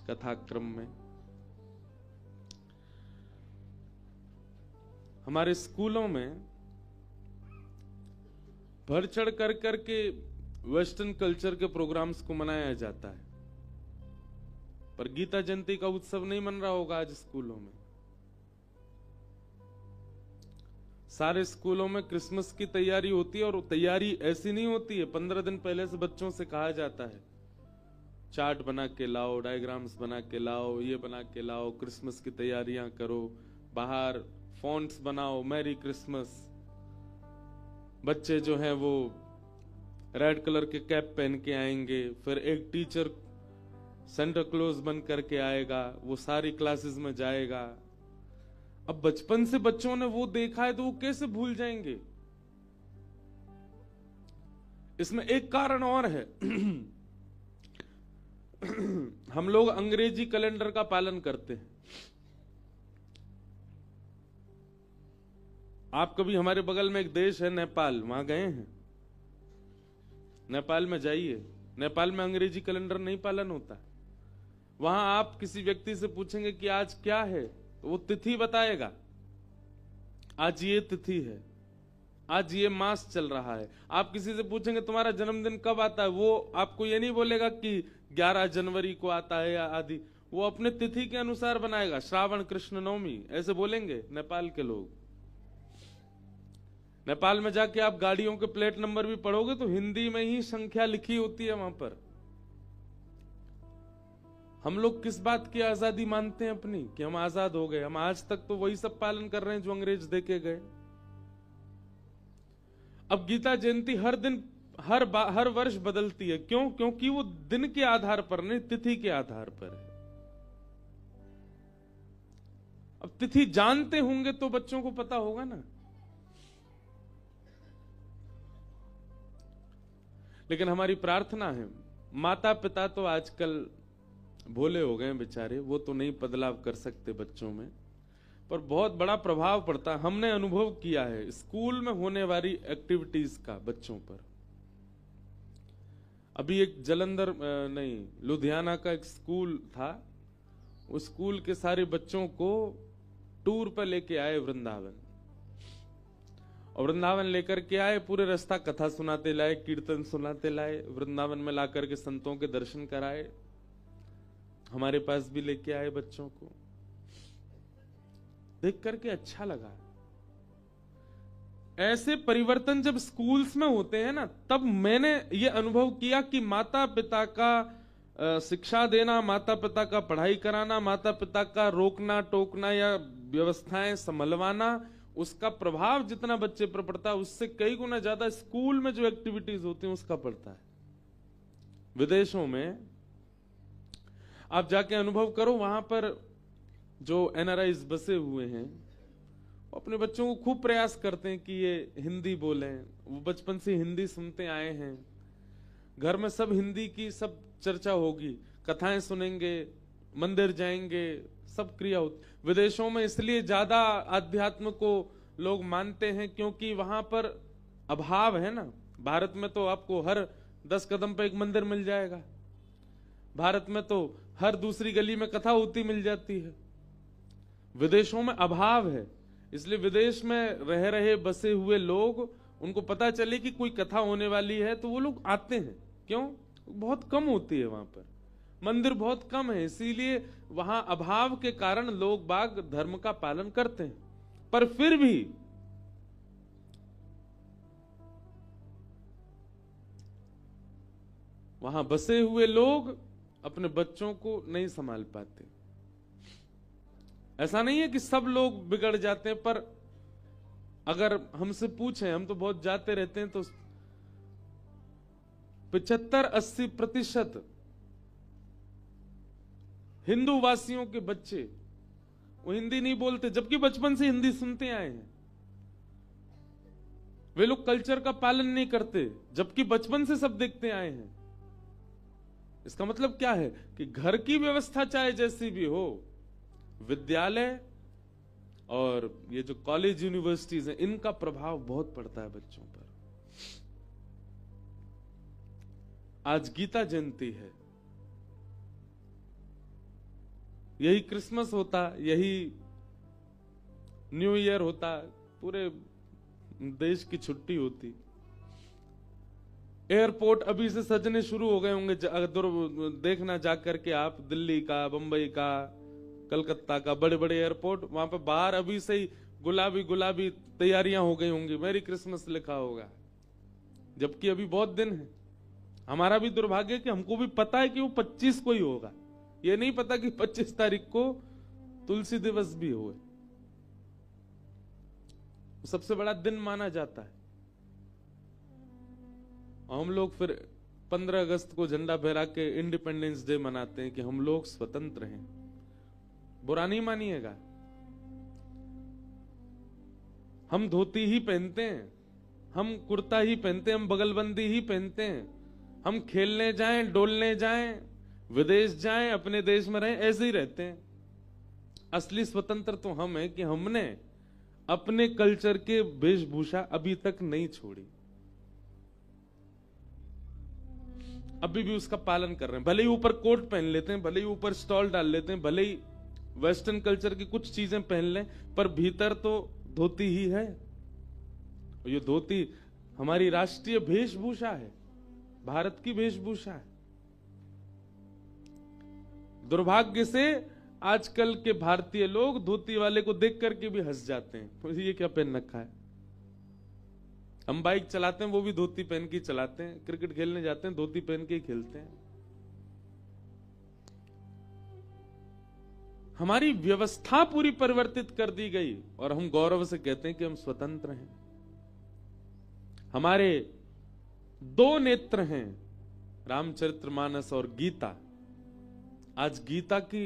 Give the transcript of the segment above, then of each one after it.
कथाक्रम में। हमारे स्कूलों में बढ़ चढ़ कर करके वेस्टर्न कल्चर के प्रोग्राम्स को मनाया जाता है, पर गीता जयंती का उत्सव नहीं मन रहा होगा आज स्कूलों में। सारे स्कूलों में क्रिसमस की तैयारी होती है, और तैयारी ऐसी नहीं होती है। 15 दिन पहले से बच्चों से कहा जाता है चार्ट बना के लाओ, डायग्राम्स बना के लाओ, ये बना के लाओ, क्रिसमस की तैयारियां करो, बाहर फॉन्ट्स बनाओ, मैरी क्रिसमस। बच्चे जो हैं वो रेड कलर के कैप पहन के आएंगे, फिर एक टीचर सेंटा क्लॉज बन करके आएगा, वो सारी क्लासेस में जाएगा। अब बचपन से बच्चों ने वो देखा है तो वो कैसे भूल जाएंगे? इसमें एक कारण और है। हम लोग अंग्रेजी कैलेंडर का पालन करते हैं। आप कभी, हमारे बगल में एक देश है नेपाल, वहां गए हैं? नेपाल में जाइए, नेपाल में अंग्रेजी कैलेंडर नहीं पालन होता। वहां आप किसी व्यक्ति से पूछेंगे कि आज क्या है, तो वो तिथि बताएगा। आज ये तिथि है, आज ये मास चल रहा है। आप किसी से पूछेंगे तुम्हारा जन्मदिन कब आता है, वो आपको ये नहीं बोलेगा कि 11 जनवरी को आता है या आदि, वो अपने तिथि के अनुसार बनाएगा। श्रावण कृष्ण नवमी ऐसे बोलेंगे नेपाल के लोग। नेपाल में जाके आप गाड़ियों के प्लेट नंबर भी पढ़ोगे तो हिंदी में ही संख्या लिखी होती है वहां पर। हम लोग किस बात की आजादी मानते हैं अपनी, कि हम आजाद हो गए? हम आज तक तो वही सब पालन कर रहे हैं जो अंग्रेज देके गए। अब गीता जयंती हर दिन, हर वर्ष बदलती है। क्यों? क्योंकि वो दिन के आधार पर नहीं, तिथि के आधार पर है। अब तिथि जानते होंगे तो बच्चों को पता होगा ना। लेकिन हमारी प्रार्थना है, माता पिता तो आजकल भोले हो गए बेचारे, वो तो नहीं बदलाव कर सकते बच्चों में, पर बहुत बड़ा प्रभाव पड़ता है। हमने अनुभव किया है स्कूल में होने वाली एक्टिविटीज का बच्चों पर। अभी एक जलंधर नहीं, लुधियाना का एक स्कूल था, उस स्कूल के सारे बच्चों को टूर पर लेके आए वृंदावन, और वृंदावन लेकर के आए, पूरे रास्ता कथा सुनाते लाए, कीर्तन सुनाते लाए, वृंदावन में लाकर के संतों के दर्शन कराए, हमारे पास भी लेके आए बच्चों को। देख करके अच्छा लगा। ऐसे परिवर्तन जब स्कूल्स में होते हैं ना, तब मैंने ये अनुभव किया कि माता पिता का शिक्षा देना, माता पिता का पढ़ाई कराना, माता पिता का रोकना टोकना या व्यवस्थाएं संभलवाना, उसका प्रभाव जितना बच्चे पर पड़ता है उससे कई गुना ज्यादा स्कूल में जो एक्टिविटीज होती हैं उसका पड़ता है। विदेशों में आप जाके अनुभव करो, वहां पर जो एनआरआईज बसे हुए हैं वो अपने बच्चों को खूब प्रयास करते हैं कि ये हिंदी बोलें। वो बचपन से हिंदी सुनते आए हैं, घर में सब हिंदी की सब चर्चा होगी, कथाएं सुनेंगे, मंदिर जाएंगे, सब क्रिया होती। विदेशों में इसलिए ज्यादा अध्यात्म को लोग मानते हैं क्योंकि वहां पर अभाव है ना। भारत में तो आपको हर 10 कदम पे एक मंदिर मिल जाएगा, भारत में तो हर दूसरी गली में कथा होती मिल जाती है। विदेशों में अभाव है, इसलिए विदेश में रह रहे बसे हुए लोग, उनको पता चले कि कोई कथा होने वाली है तो वो लोग आते हैं। क्यों? बहुत कम होती है वहां पर, मंदिर बहुत कम है, इसीलिए वहां अभाव के कारण लोग बाग धर्म का पालन करते हैं। पर फिर भी वहां बसे हुए लोग अपने बच्चों को नहीं संभाल पाते। ऐसा नहीं है कि सब लोग बिगड़ जाते हैं, पर अगर हमसे पूछें, हम तो बहुत जाते रहते हैं, तो 75-80% हिंदू वासियों के बच्चे वो हिंदी नहीं बोलते, जबकि बचपन से हिंदी सुनते आए हैं। वे लोग कल्चर का पालन नहीं करते, जबकि बचपन से सब देखते आए हैं। इसका मतलब क्या है कि घर की व्यवस्था चाहे जैसी भी हो, विद्यालय और ये जो कॉलेज यूनिवर्सिटीज हैं, इनका प्रभाव बहुत पड़ता है बच्चों पर। आज गीता जयंती है, यही क्रिसमस होता, यही न्यू ईयर होता, पूरे देश की छुट्टी होती। एयरपोर्ट अभी से सजने शुरू हो गए होंगे, देखना जाकर के आप, दिल्ली का, बंबई का, कलकत्ता का, बड़े बड़े एयरपोर्ट, वहां पे बाहर अभी से ही गुलाबी गुलाबी तैयारियां हो गई होंगी, मैरी क्रिसमस लिखा होगा, जबकि अभी बहुत दिन है। हमारा भी दुर्भाग्य कि हमको भी पता है कि वो 25 को ही होगा, ये नहीं पता कि 25 तारीख को तुलसी दिवस भी हुए, सबसे बड़ा दिन माना जाता है। हम लोग फिर 15 अगस्त को झंडा फहरा के इंडिपेंडेंस डे मनाते हैं कि हम लोग स्वतंत्र हैं। बुरा नहीं मानिएगा, हम धोती ही पहनते हैं, हम कुर्ता ही पहनते हैं, हम बगलबंदी ही पहनते हैं, हम खेलने जाएं, डोलने जाएं, विदेश जाएं, अपने देश में रहें, ऐसे ही रहते हैं। असली स्वतंत्र तो हम हैं कि हमने अपने कल्चर के वेशभूषा अभी तक नहीं छोड़ी, अभी भी उसका पालन कर रहे हैं। भले ही ऊपर कोट पहन लेते हैं, भले ही ऊपर स्टॉल डाल लेते हैं, भले ही वेस्टर्न कल्चर की कुछ चीजें पहन लें, पर भीतर तो धोती ही है। ये धोती हमारी राष्ट्रीय वेशभूषा है, भारत की वेशभूषा है। दुर्भाग्य से आजकल के भारतीय लोग धोती वाले को देख करके भी हंस जाते हैं, ये क्या पहन रखा है। हम बाइक चलाते हैं, वो भी धोती पहन के चलाते हैं, क्रिकेट खेलने जाते हैं, धोती पहन के ही खेलते हैं। हमारी व्यवस्था पूरी परिवर्तित कर दी गई और हम गौरव से कहते हैं कि हम स्वतंत्र हैं। हमारे 2 नेत्र हैं, रामचरितमानस और गीता। आज गीता की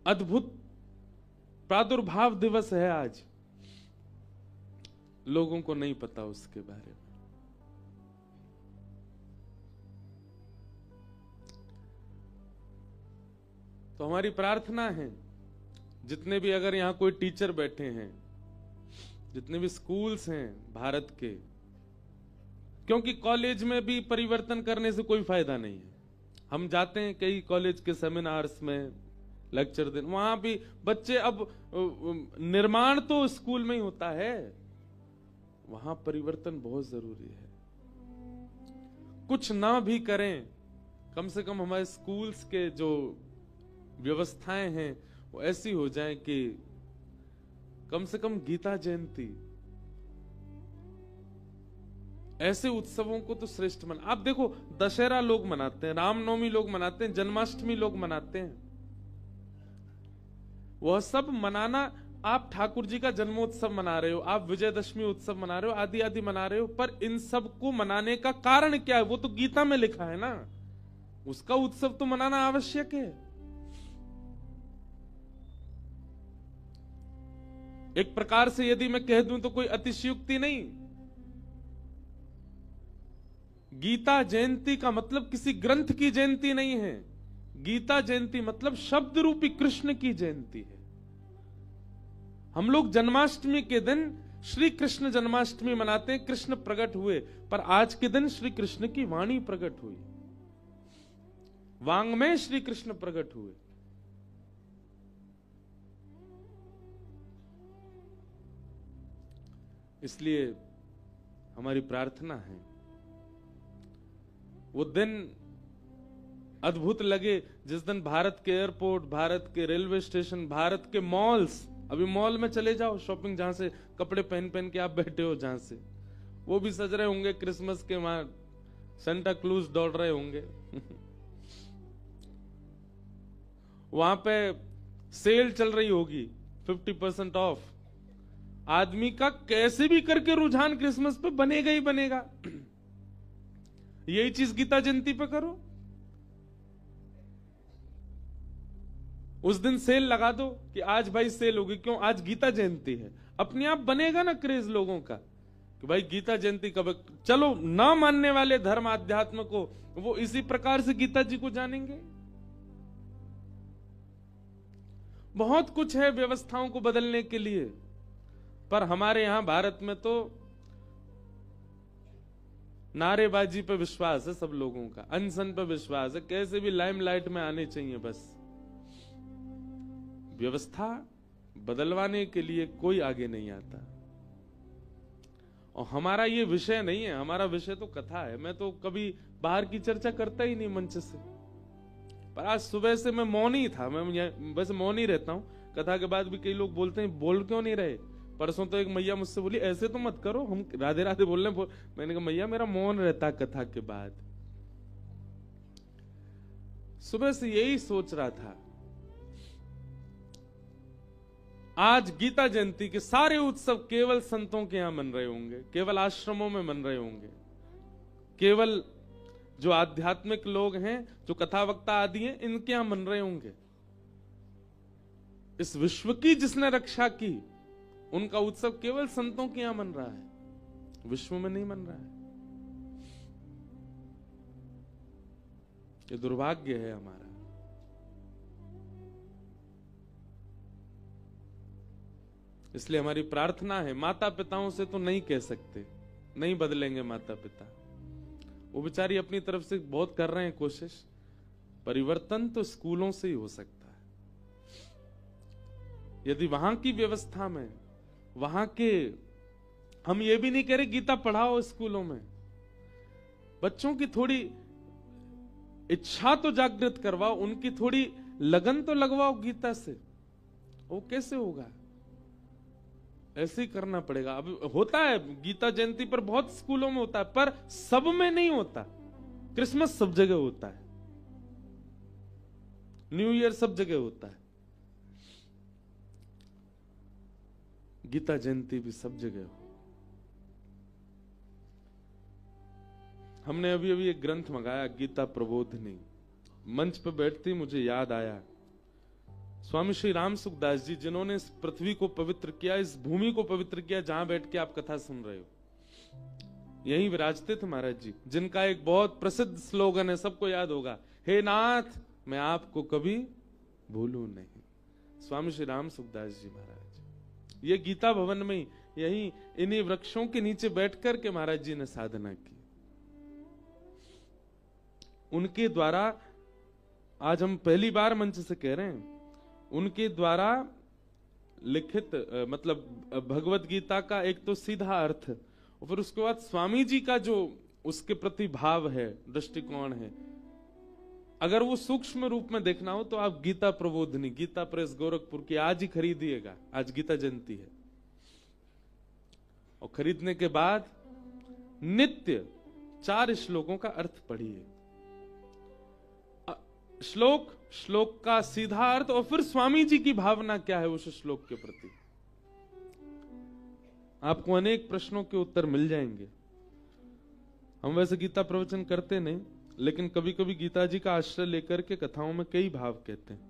अद्भुत प्रादुर्भाव दिवस है। आज लोगों को नहीं पता उसके बारे में। तो हमारी प्रार्थना है, जितने भी अगर यहां कोई टीचर बैठे हैं, जितने भी स्कूल्स हैं भारत के, क्योंकि कॉलेज में भी परिवर्तन करने से कोई फायदा नहीं है। हम जाते हैं कई कॉलेज के सेमिनार्स में, लेक्चर देने, वहां भी बच्चे, अब निर्माण तो स्कूल में ही होता है, वहां परिवर्तन बहुत जरूरी है। कुछ ना भी करें, कम से कम हमारे स्कूल्स के जो व्यवस्थाएं हैं वो ऐसी हो जाएं कि कम से कम गीता जयंती, ऐसे उत्सवों को तो श्रेष्ठ आप देखो, दशहरा लोग मनाते हैं, रामनवमी लोग मनाते हैं, जन्माष्टमी लोग मनाते हैं। वह सब मनाना, आप ठाकुर जी का जन्मोत्सव मना रहे हो, आप विजयदशमी उत्सव मना रहे हो, आदि आदि मना रहे हो, पर इन सब को मनाने का कारण क्या है? वो तो गीता में लिखा है ना, उसका उत्सव तो मनाना आवश्यक है। एक प्रकार से यदि मैं कह दूं तो कोई अतिशयोक्ति नहीं। गीता जयंती का मतलब किसी ग्रंथ की जयंती नहीं है। गीता जयंती मतलब शब्द रूपी कृष्ण की जयंती है। हम लोग जन्माष्टमी के दिन श्री कृष्ण जन्माष्टमी मनाते हैं, कृष्ण प्रकट हुए, पर आज के दिन श्री कृष्ण की वाणी प्रकट हुई, वांग में श्री कृष्ण प्रकट हुए। इसलिए हमारी प्रार्थना है वो दिन अद्भुत लगे जिस दिन भारत के एयरपोर्ट, भारत के रेलवे स्टेशन, भारत के मॉल्स, अभी मॉल में चले जाओ शॉपिंग, जहां से कपड़े पहन पहन के आप बैठे हो, जहां से वो भी सज रहे होंगे क्रिसमस के, वहां सेंटा क्लूज दौड़ रहे होंगे वहां पे सेल चल रही होगी 50% ऑफ। आदमी का कैसे भी करके रुझान क्रिसमस पे बनेगा ही बनेगा। यही चीज गीता जयंती पे करो, उस दिन सेल लगा दो कि आज भाई सेल होगी, क्यों? आज गीता जयंती है। अपने आप बनेगा ना क्रेज लोगों का कि भाई गीता जयंती कब। चलो ना मानने वाले धर्म आध्यात्म को, वो इसी प्रकार से गीता जी को जानेंगे। बहुत कुछ है व्यवस्थाओं को बदलने के लिए, पर हमारे यहां भारत में तो नारेबाजी पे विश्वास है सब लोगों का, अनशन पे विश्वास है, कैसे भी लाइमलाइट में आने चाहिए बस। व्यवस्था बदलवाने के लिए कोई आगे नहीं आता। और हमारा ये विषय नहीं है, हमारा विषय तो कथा है। मैं तो कभी बाहर की चर्चा करता ही नहीं मंच से, पर आज सुबह से मैं मौन ही था। मैं वैसे मौन ही रहता हूं, कथा के बाद भी कई लोग बोलते हैं बोल क्यों नहीं रहे। परसों तो एक मैया मुझसे बोली ऐसे तो मत करो, हम राधे राधे बोल रहे हैं। मैंने कहा मैया मेरा मौन रहता कथा के बाद। सुबह से यही सोच रहा था, आज गीता जयंती के सारे उत्सव केवल संतों के यहां मन रहे होंगे, केवल आश्रमों में मन रहे होंगे, केवल जो आध्यात्मिक लोग हैं, जो कथा वक्ता आदि हैं, इनके यहां मन रहे होंगे। इस विश्व की जिसने रक्षा की, उनका उत्सव केवल संतों के यहां मन रहा है, विश्व में नहीं मन रहा है। ये दुर्भाग्य है हमारा। इसलिए हमारी प्रार्थना है, माता पिताओं से तो नहीं कह सकते, नहीं बदलेंगे माता पिता, वो बेचारी अपनी तरफ से बहुत कर रहे हैं कोशिश। परिवर्तन तो स्कूलों से ही हो सकता है। यदि वहां की व्यवस्था में, वहां के, हम ये भी नहीं कह रहे गीता पढ़ाओ स्कूलों में, बच्चों की थोड़ी इच्छा तो जागृत करवाओ, उनकी थोड़ी लगन तो लगवाओ गीता से। वो कैसे होगा? ऐसे ही करना पड़ेगा। अब होता है गीता जयंती पर बहुत स्कूलों में होता है, पर सब में नहीं होता। क्रिसमस सब जगह होता है, न्यू ईयर सब जगह होता है, गीता जयंती भी सब जगह हो। हमने अभी अभी एक ग्रंथ मंगाया, गीता प्रबोधिनी। मंच पर बैठती मुझे याद आया स्वामी श्री राम सुखदास जी, जिन्होंने इस पृथ्वी को पवित्र किया, इस भूमि को पवित्र किया, जहां बैठ के आप कथा सुन रहे हो। यहीं विराजते थे महाराज जी, जिनका एक बहुत प्रसिद्ध स्लोगन है, सबको याद होगा, हे नाथ मैं आपको कभी भूलूं नहीं। स्वामी श्री राम सुखदास जी महाराज, ये गीता भवन में ही, यहीं इन्हीं वृक्षों के नीचे बैठकर के महाराज जी ने साधना की। उनके द्वारा आज हम पहली बार मंच से कह रहे हैं, उनके द्वारा लिखित मतलब भगवत गीता का एक तो सीधा अर्थ, और फिर उसके बाद स्वामी जी का जो उसके प्रति भाव है, दृष्टिकोण है, अगर वो सूक्ष्म रूप में देखना हो तो आप गीता प्रबोधिनी, गीता प्रेस गोरखपुर की आज ही खरीदिएगा। आज गीता जयंती है, और खरीदने के बाद नित्य 4 श्लोकों का अर्थ पढ़िए। श्लोक का सीधा अर्थ, और फिर स्वामी जी की भावना क्या है उस श्लोक के प्रति। आपको अनेक प्रश्नों के उत्तर मिल जाएंगे। हम वैसे गीता प्रवचन करते नहीं, लेकिन कभी कभी गीता जी का आश्रय लेकर के कथाओं में कई भाव कहते हैं।